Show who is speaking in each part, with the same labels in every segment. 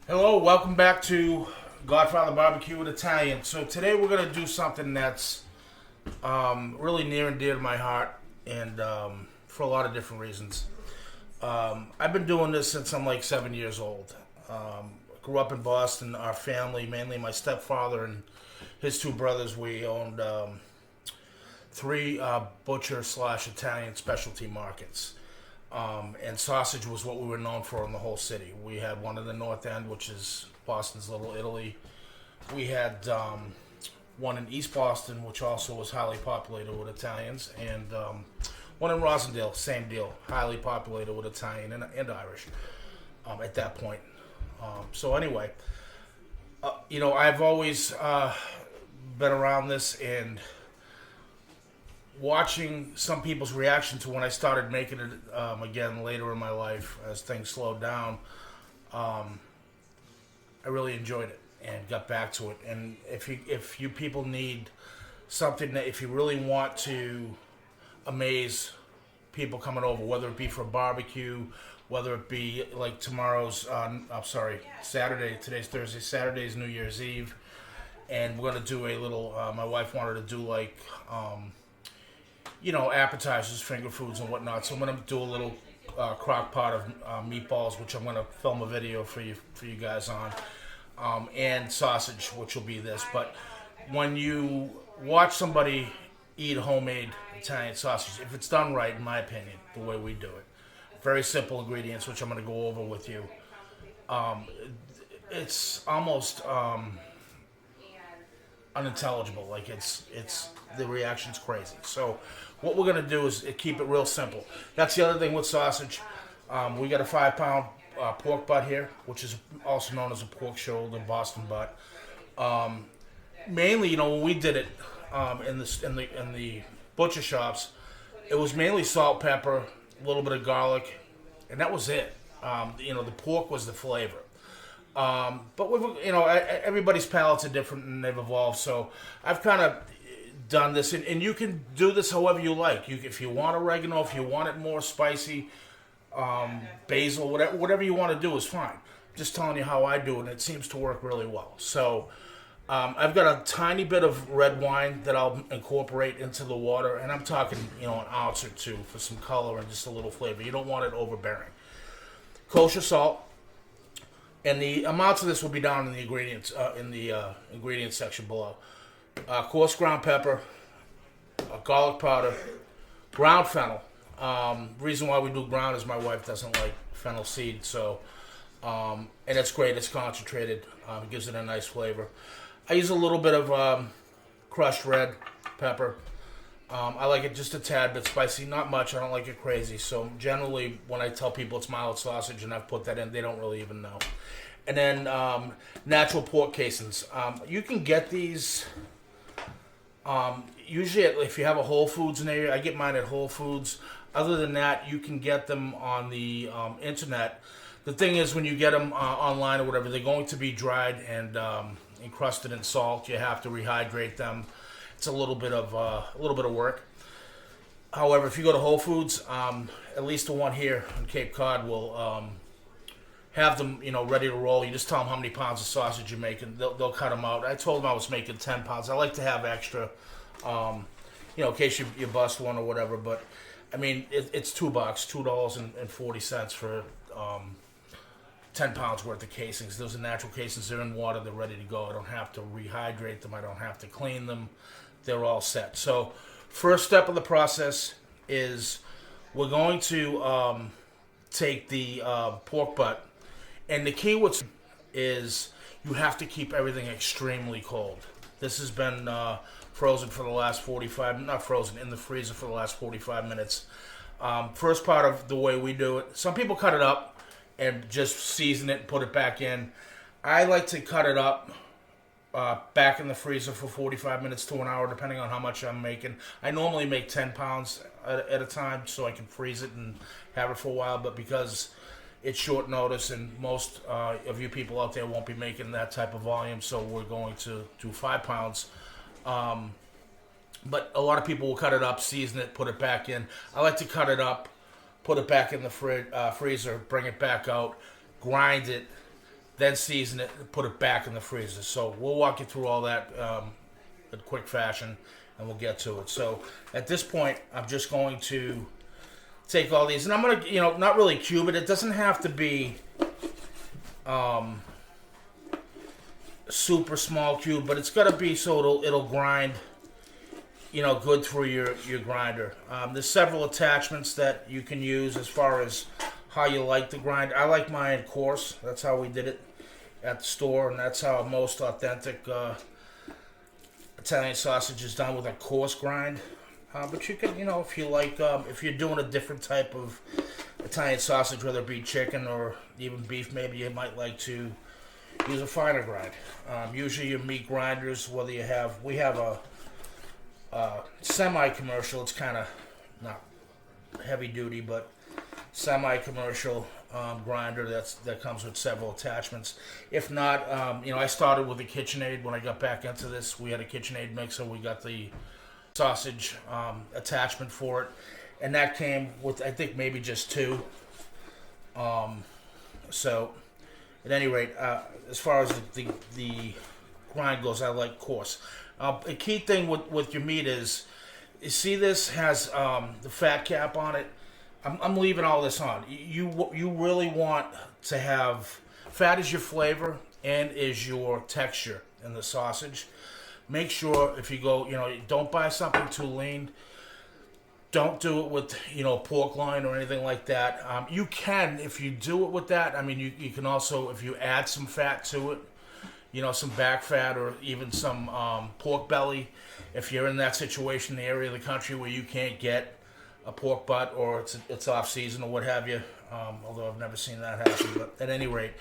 Speaker 1: Hello, welcome back to Godfather BBQ with Italian. So today we're going to do something that's really near and dear to my heart, and for a lot of different reasons. I've been doing this since I'm like 7 years old. Grew up in Boston. Our family, mainly my stepfather and his two brothers, we owned three butcher slash Italian specialty markets. And sausage was what we were known for in the whole city. We had one in the North End, which is Boston's Little Italy. We had one in East Boston, which also was highly populated with Italians, and one in Rosendale, same deal, highly populated with Italian and Irish at that point. So anyway, I've always been around this, and watching some people's reaction to when I started making it again later in my life as things slowed down, I really enjoyed it and got back to it. And if you people need something that, if you really want to amaze people coming over, whether it be for a barbecue, whether it be like Saturday, today's Thursday, Saturday's New Year's Eve, and we're going to do a little, my wife wanted to do like, appetizers, finger foods, and whatnot. So I'm going to do a little crock pot of meatballs, which I'm going to film a video for you guys on, and sausage, which will be this. But when you watch somebody eat homemade Italian sausage, if it's done right, in my opinion, the way we do it, very simple ingredients, which I'm going to go over with you. It's almost unintelligible. Like it's the reaction's crazy. So what we're gonna do is keep it real simple. That's the other thing with sausage. We got a 5 pound pork butt here, which is also known as a pork shoulder, Boston butt. Mainly, when we did it in the butcher shops, it was mainly salt, pepper, a little bit of garlic, and that was it. The pork was the flavor. But everybody's palates are different and they've evolved. So I've kind of done this, and you can do this however you like. If you want oregano, if you want it more spicy, basil, whatever you want to do is fine. Just telling you how I do it, and it seems to work really well. So I've got a tiny bit of red wine that I'll incorporate into the water, and I'm talking an ounce or two for some color and just a little flavor. You don't want it overbearing. Kosher salt. And the amounts of this will be down in the ingredients section below. Coarse ground pepper, garlic powder, ground fennel. Reason why we do ground is my wife doesn't like fennel seed, so and it's great. It's concentrated. It gives it a nice flavor. I use a little bit of crushed red pepper. I like it just a tad bit spicy, not much. I don't like it crazy. So generally, when I tell people it's mild sausage and I've put that in, they don't really even know. And then natural pork casings. You can get these usually if you have a Whole Foods in there. I get mine at Whole Foods. Other than that, you can get them on the internet. The thing is, when you get them online or whatever, they're going to be dried and encrusted in salt. You have to rehydrate them. It's a little bit of work. However, if you go to Whole Foods, at least the one here in Cape Cod will have them, ready to roll. You just tell them how many pounds of sausage you're making. They'll cut them out. I told them I was making 10 pounds. I like to have extra, in case you bust one or whatever. But I mean, it's $2.40 for 10 pounds worth of casings. Those are natural casings. They're in water. They're ready to go. I don't have to rehydrate them. I don't have to clean them. They're all set. So first step of the process is we're going to take the pork butt. And the key is you have to keep everything extremely cold. This has been frozen for the last 45, not frozen, in the freezer for the last 45 minutes. First part of the way we do it, some people cut it up and just season it and put it back in. I like to cut it up back in the freezer for 45 minutes to an hour, depending on how much I'm making. I normally make 10 pounds at a time so I can freeze it and have it for a while, but because it's short notice and most of you people out there won't be making that type of volume, so we're going to do 5 pounds. But a lot of people will cut it up, season it, put it back in. I like to cut it up, put it back in the freezer, bring it back out, grind it, then season it, and put it back in the freezer. So we'll walk you through all that in quick fashion, and we'll get to it. So at this point, I'm just going to take all these, and I'm going to, not really cube it. It doesn't have to be super small cube, but it's got to be so it'll grind, good through your grinder. There's several attachments that you can use as far as how you like to grind. I like mine coarse. That's how we did it at the store, and that's how most authentic Italian sausage is done, with a coarse grind. But you can, if you like, if you're doing a different type of Italian sausage, whether it be chicken or even beef, maybe you might like to use a finer grind. Usually your meat grinders, whether we have a semi-commercial, it's kind of not heavy duty, but semi-commercial grinder that comes with several attachments. If not, I started with a KitchenAid. When I got back into this, we had a KitchenAid mixer. We got the sausage attachment for it, and that came with, I think, maybe just two. So at any rate, as far as the grind goes, I like coarse. A key thing with your meat is, you see this has the fat cap on it. I'm leaving all this on. You really want to have, fat is your flavor and is your texture in the sausage. Make sure if you go, don't buy something too lean. Don't do it with, pork loin or anything like that. You can, if you do it with that, you can also, if you add some fat to it, some back fat or even some pork belly. If you're in that situation in the area of the country where you can't get a pork butt, or it's off season or what have you, although I've never seen that happen. But at any rate,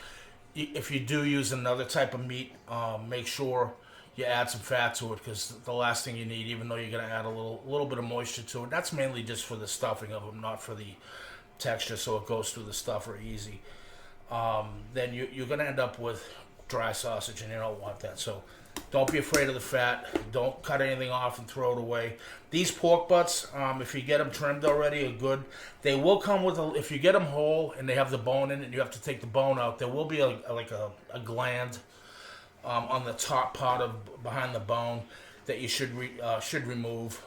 Speaker 1: if you do use another type of meat, make sure you add some fat to it, because the last thing you need, even though you're going to add a little bit of moisture to it, that's mainly just for the stuffing of them, not for the texture, so it goes through the stuffer easy. Then you're going to end up with dry sausage, and you don't want that. So don't be afraid of the fat. Don't cut anything off and throw it away. These pork butts, if you get them trimmed already, are good. They will come with if you get them whole and they have the bone in it, and you have to take the bone out, there will be a gland on the top part of behind the bone that you should remove,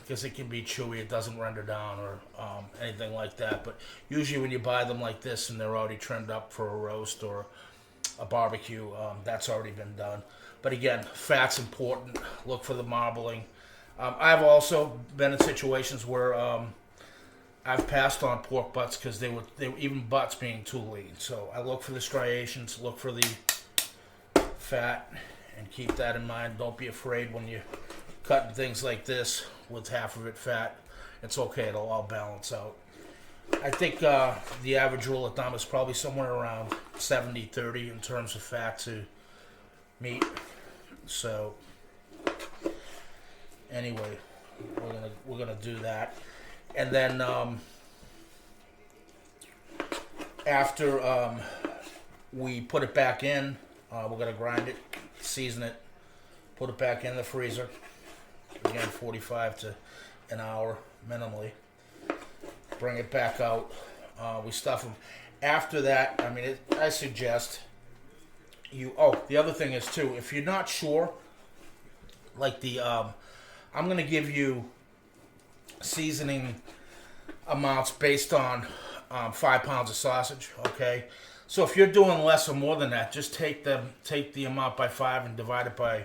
Speaker 1: because it can be chewy. It doesn't render down or anything like that. But usually when you buy them like this and they're already trimmed up for a roast or a barbecue, that's already been done. But again, fat's important. Look for the marbling. I've also been in situations where I've passed on pork butts because they were even butts being too lean. So I look for the striations, look for the fat, and keep that in mind. Don't be afraid when you're cutting things like this with half of it fat. It's okay, it'll all balance out. I think the average rule of thumb is probably somewhere around 70-30 in terms of fat to meat. So anyway, we're gonna do that, and then after we put it back in, we're gonna grind it, season it, put it back in the freezer. Again, 45 to an hour minimally. Bring it back out. We stuff them. After that, I suggest you. Oh, the other thing is too, if you're not sure, like I'm gonna give you seasoning amounts based on 5 pounds of sausage. Okay, so if you're doing less or more than that, just take the amount by 5 and divide it by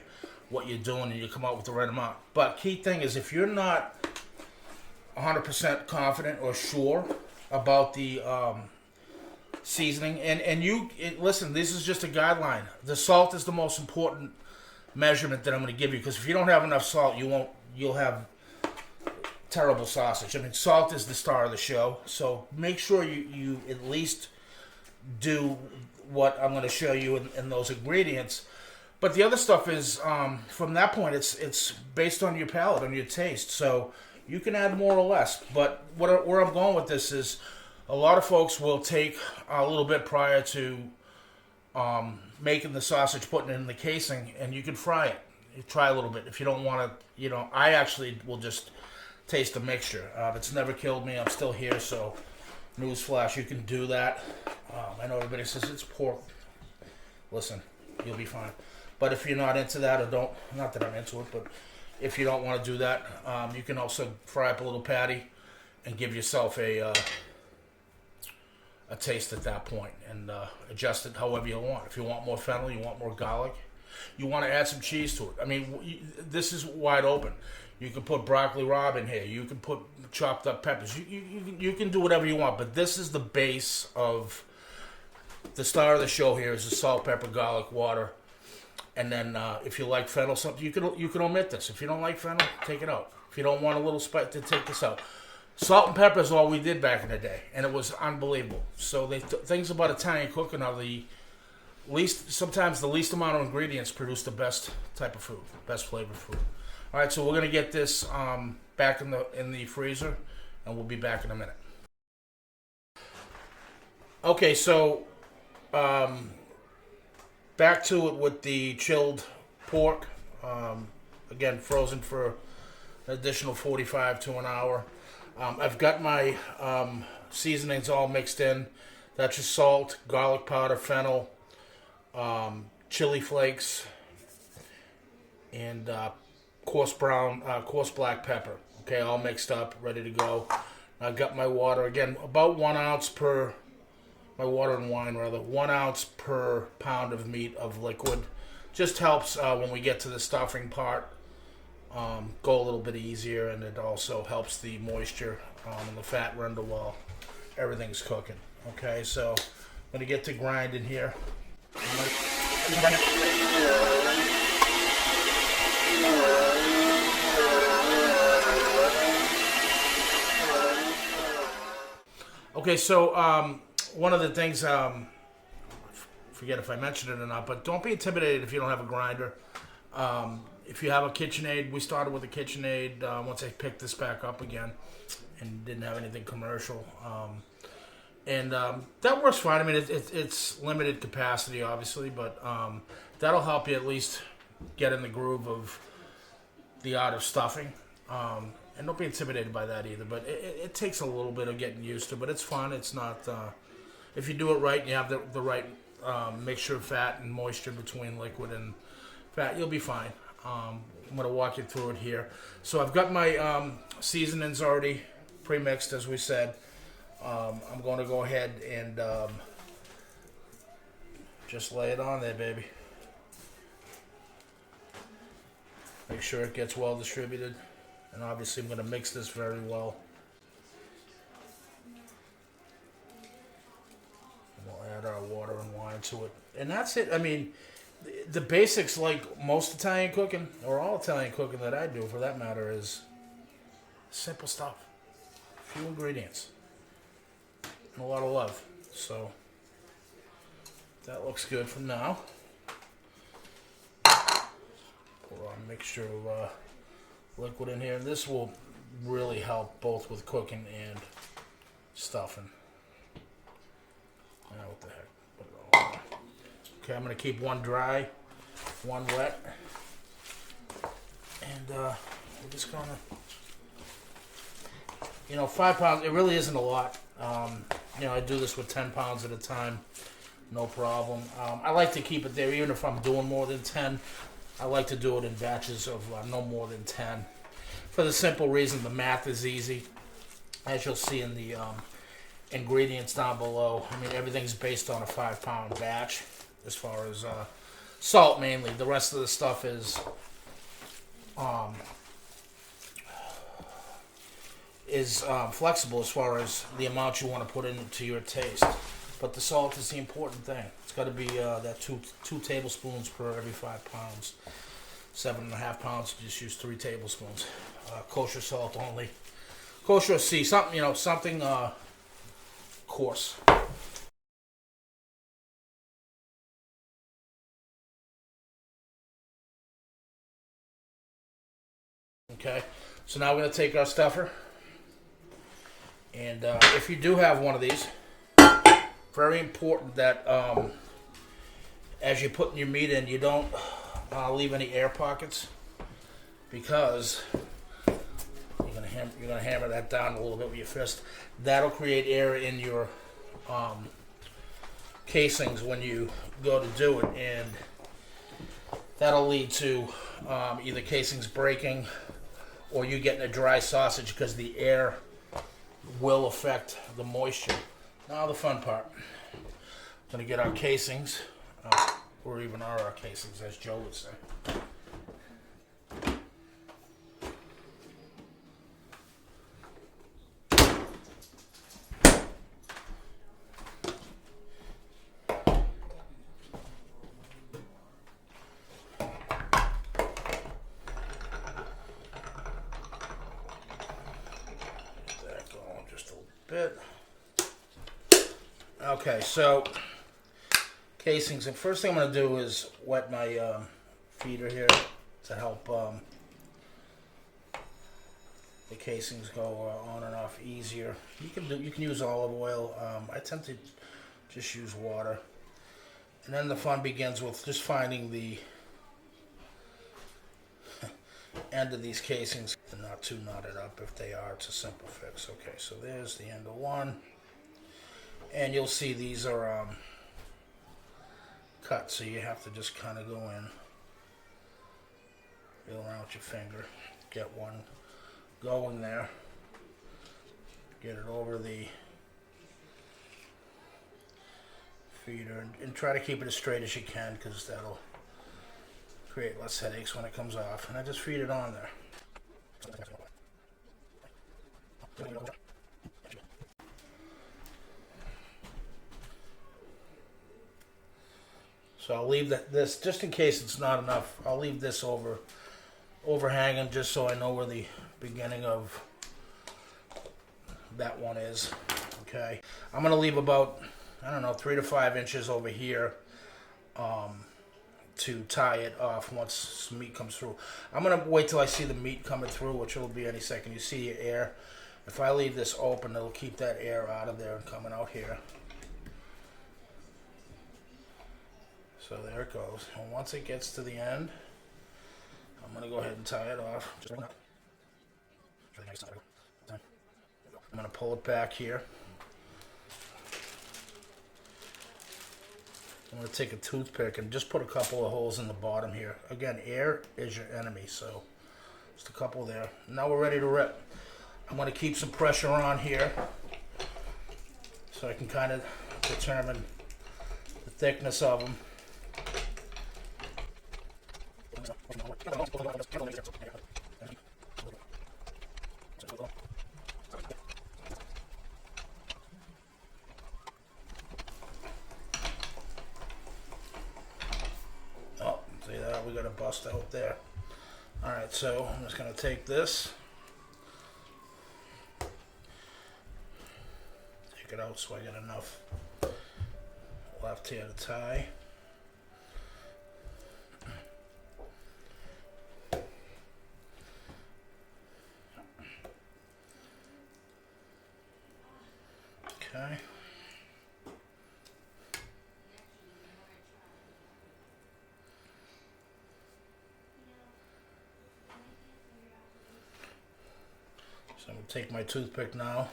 Speaker 1: what you're doing, and you come out with the right amount. But key thing is, if you're not 100% confident or sure about the seasoning, listen, this is just a guideline. The salt is the most important measurement that I'm going to give you, because if you don't have enough salt, you'll have terrible sausage. Salt is the star of the show, so make sure you at least do what I'm going to show you in those ingredients. But the other stuff is, from that point, it's based on your palate, on your taste. So you can add more or less. But where I'm going with this is, a lot of folks will take a little bit prior to making the sausage, putting it in the casing, and you can fry it. You try a little bit. If you don't want to, I actually will just taste the mixture. It's never killed me. I'm still here, so newsflash, you can do that. I know everybody says it's pork. listen, you'll be fine. But if you're not into that, or don't, not that I'm into it, but if you don't want to do that, you can also fry up a little patty and give yourself a taste at that point, and adjust it however you want. If you want more fennel, you want more garlic, you want to add some cheese to it. I mean, this is wide open. You can put broccoli rabe in here. You can put chopped up peppers. You can do whatever you want, but this is the base of the star of the show here is the salt, pepper, garlic, water. And then if you like fennel, something you can omit this. If you don't like fennel, take it out. If you don't want a little spice, then take this out. Salt and pepper is all we did back in the day, and it was unbelievable. So things about Italian cooking are sometimes the least amount of ingredients produce the best type of food, best flavored food. All right, so we're gonna get this back in the freezer, and we'll be back in a minute. Okay, so back to it with the chilled pork. Again, frozen for an additional 45 to an hour. I've got my seasonings all mixed in. That's your salt, garlic powder, fennel, chili flakes, and coarse black pepper. Okay, all mixed up, ready to go. I've got my water, again, about 1 ounce per, my water and wine rather, 1 ounce per pound of meat of liquid. Just helps when we get to the stuffing part, go a little bit easier, and it also helps the moisture and the fat render while everything's cooking. Okay, so I'm going to get to grinding here. Okay, so one of the things, forget if I mentioned it or not, but don't be intimidated if you don't have a grinder. If you have a KitchenAid, we started with a KitchenAid once I picked this back up again and didn't have anything commercial. And that works fine. I mean, it's limited capacity, obviously, but that'll help you at least get in the groove of the art of stuffing. And don't be intimidated by that either, but it takes a little bit of getting used to, but it's fun. It's not, if you do it right and you have the right mixture of fat and moisture between liquid and fat, you'll be fine. I'm going to walk you through it here. So I've got my seasonings already pre-mixed, as we said. I'm going to go ahead and just lay it on there, baby. Make sure it gets well distributed. And obviously I'm going to mix this very well. And we'll add our water and wine to it. And that's it. I mean, the basics, like most Italian cooking, or all Italian cooking that I do for that matter, is simple stuff. Few ingredients. And a lot of love. So that looks good for now. Pour a mixture of liquid in here, and this will really help both with cooking and stuffing. Now what the heck? Put it all in. Okay, I'm going to keep one dry, one wet, and we're just going to, 5 pounds, it really isn't a lot. I do this with 10 pounds at a time, no problem. I like to keep it there, even if I'm doing more than 10. I like to do it in batches of no more than 10. For the simple reason the math is easy. As you'll see in the ingredients down below, I mean, everything's based on a 5-pound batch as far as salt mainly. The rest of the stuff is flexible as far as the amount you want to put into your taste. But the salt is the important thing. It's got to be that two tablespoons per every 5 pounds. 7.5 pounds, you just use 3 tablespoons. Kosher salt only. Kosher C, something coarse. Okay, so now we're going to take our stuffer. And if you do have one of these, very important that as you're putting your meat in, you don't leave any air pockets, because you're gonna hammer that down a little bit with your fist. That'll create air in your casings when you go to do it, and that'll lead to either casings breaking or you getting a dry sausage because the air will affect the moisture. Now the fun part. Gonna get our casings, or even our casings, as Joe would say. Bit. Okay, so casings, and first thing I'm going to do is wet my feeder here to help the casings go on and off easier. You can use olive oil. I tend to just use water, and then the fun begins with just finding the end of these casings and not too knotted up. If they are, it's a simple fix. Okay, so there's the end of one, and you'll see these are cut, so you have to just kind of go in, feel around with your finger, get one going there, get it over the feeder, and try to keep it as straight as you can, because that'll create less headaches when it comes off. And I just feed it on there. So I'll leave this, just in case it's not enough, I'll leave this overhanging just so I know where the beginning of that one is. Okay. I'm going to leave about, I don't know, 3 to 5 inches over here to tie it off once some meat comes through. I'm going to wait till I see the meat coming through, which will be any second. You see air. If I leave this open, it'll keep that air out of there and coming out here. So there it goes. And once it gets to the end, I'm going to go ahead and tie it off. I'm going to pull it back here. I'm going to take a toothpick and just put a couple of holes in the bottom here. Again, air is your enemy, so just a couple there. Now we're ready to rip. I'm going to keep some pressure on here so I can kind of determine the thickness of them. Oh, see that? We got a bust out there. Alright, so I'm just going to take this, take it out so I get enough left here to tie. Okay. So I'm going to take my toothpick now.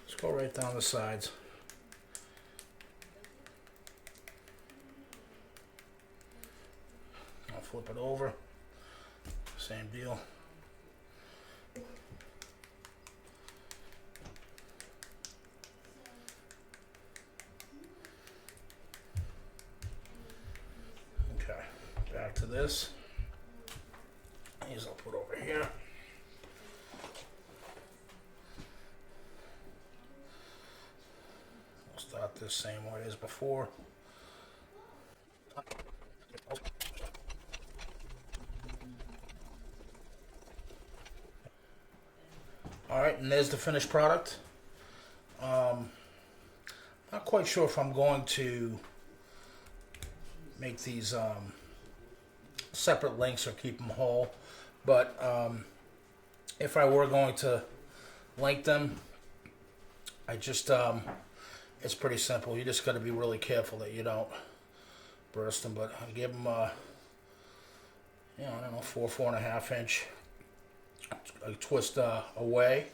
Speaker 1: Just go right down the sides. I'll flip it over. Same deal. Okay, back to this. These I'll put over here. We'll start this same way as before. Alright, and there's the finished product. Not quite sure if I'm going to make these separate links or keep them whole, but if I were going to link them, I just it's pretty simple. You just got to be really careful that you don't burst them, but I give them I don't know, 4.5 inch. I twist away.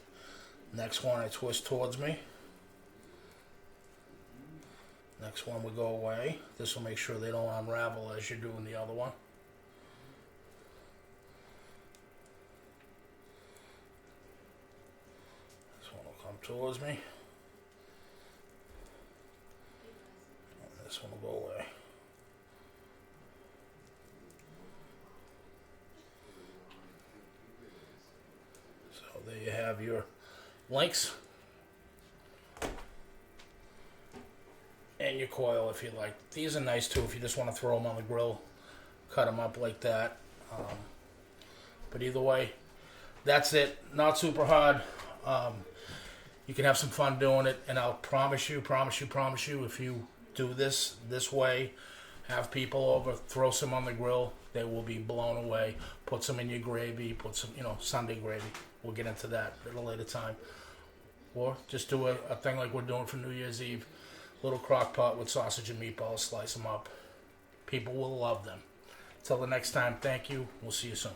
Speaker 1: Next one I twist towards me. Next one will go away. This will make sure they don't unravel as you're doing the other one. This one will come towards me. And this one will go away. So there you have your links. And your coil if you like. These are nice too if you just want to throw them on the grill. Cut them up like that. But either way, that's it. Not super hard. You can have some fun doing it. And I'll promise you, if you do this way, have people over, throw some on the grill, they will be blown away. Put some in your gravy, put some, Sunday gravy. We'll get into that at a later time. Or just do a thing like we're doing for New Year's Eve. Little crock pot with sausage and meatballs, slice them up. People will love them. Till the next time, thank you. We'll see you soon.